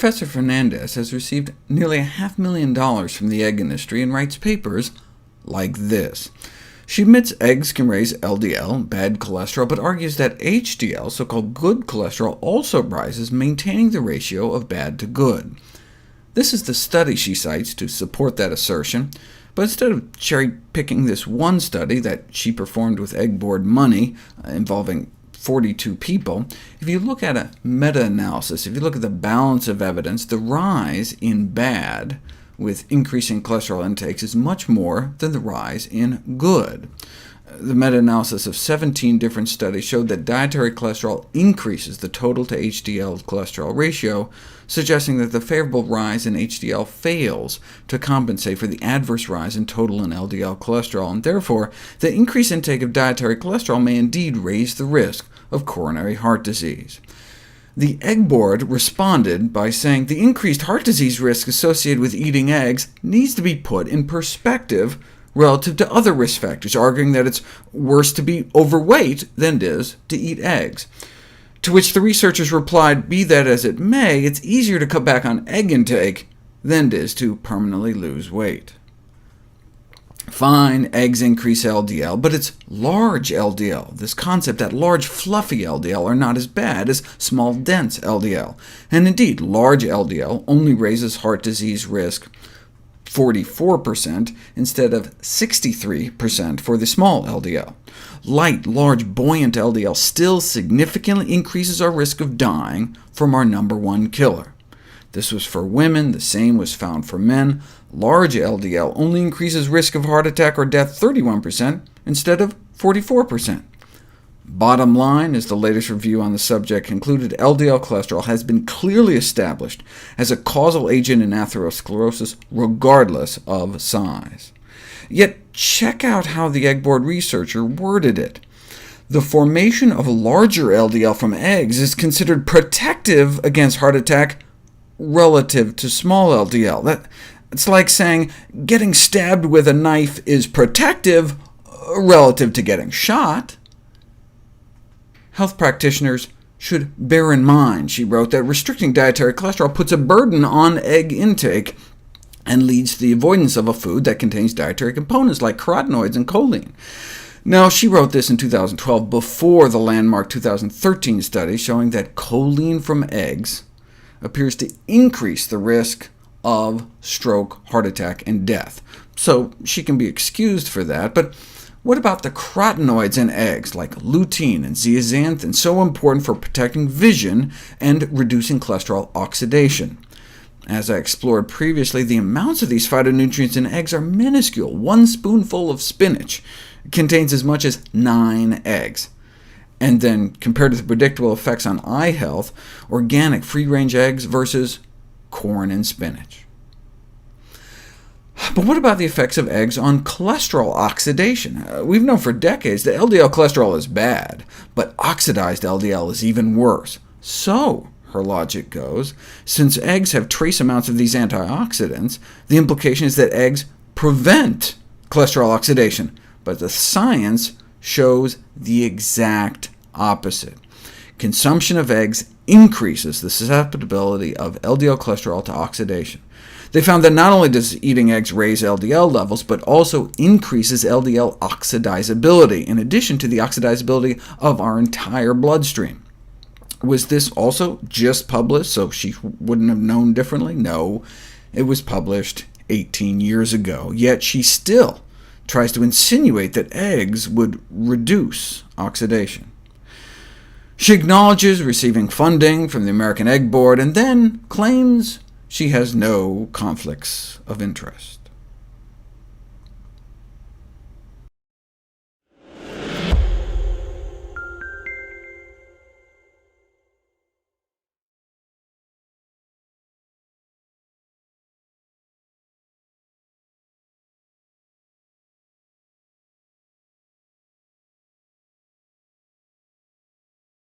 Professor Fernandez has received nearly $500,000 from the egg industry and writes papers like this. She admits eggs can raise LDL, bad cholesterol, but argues that HDL, so-called good cholesterol, also rises, maintaining the ratio of bad to good. This is the study she cites to support that assertion, but instead of cherry-picking this one study that she performed with egg board money, involving 42 people, if you look at a meta-analysis, if you look at the balance of evidence, the rise in bad with increasing cholesterol intakes is much more than the rise in good. The meta-analysis of 17 different studies showed that dietary cholesterol increases the total to HDL cholesterol ratio, suggesting that the favorable rise in HDL fails to compensate for the adverse rise in total and LDL cholesterol, and therefore the increased intake of dietary cholesterol may indeed raise the risk of coronary heart disease. The Egg Board responded by saying the increased heart disease risk associated with eating eggs needs to be put in perspective relative to other risk factors, arguing that it's worse to be overweight than it is to eat eggs. To which the researchers replied, be that as it may, it's easier to cut back on egg intake than it is to permanently lose weight. Fine, eggs increase LDL, but it's large LDL, this concept that large fluffy LDL are not as bad as small dense LDL. And indeed, large LDL only raises heart disease risk 44% instead of 63% for the small LDL. Light, large, buoyant LDL still significantly increases our risk of dying from our #1 killer. This was for women, the same was found for men. Large LDL only increases risk of heart attack or death 31% instead of 44%. Bottom line, as the latest review on the subject concluded, LDL cholesterol has been clearly established as a causal agent in atherosclerosis, regardless of size. Yet check out how the Egg Board researcher worded it. The formation of larger LDL from eggs is considered protective against heart attack relative to small LDL. It's like saying getting stabbed with a knife is protective relative to getting shot. Health practitioners should bear in mind, she wrote, that restricting dietary cholesterol puts a burden on egg intake and leads to the avoidance of a food that contains dietary components like carotenoids and choline. Now, she wrote this in 2012, before the landmark 2013 study showing that choline from eggs appears to increase the risk of stroke, heart attack, and death. So she can be excused for that, but what about the carotenoids in eggs, like lutein and zeaxanthin, so important for protecting vision and reducing cholesterol oxidation? As I explored previously, the amounts of these phytonutrients in eggs are minuscule. 1 spoonful of spinach contains as much as 9 eggs. And then, compared to the predictable effects on eye health, organic free-range eggs versus corn and spinach. But what about the effects of eggs on cholesterol oxidation? We've known for decades that LDL cholesterol is bad, but oxidized LDL is even worse. So, her logic goes, since eggs have trace amounts of these antioxidants, the implication is that eggs prevent cholesterol oxidation, but the science shows the exact opposite. Consumption of eggs increases the susceptibility of LDL cholesterol to oxidation. They found that not only does eating eggs raise LDL levels, but also increases LDL oxidizability, in addition to the oxidizability of our entire bloodstream. Was this also just published so she wouldn't have known differently? No, it was published 18 years ago, yet she still tries to insinuate that eggs would reduce oxidation. She acknowledges receiving funding from the American Egg Board, and then claims she has no conflicts of interest.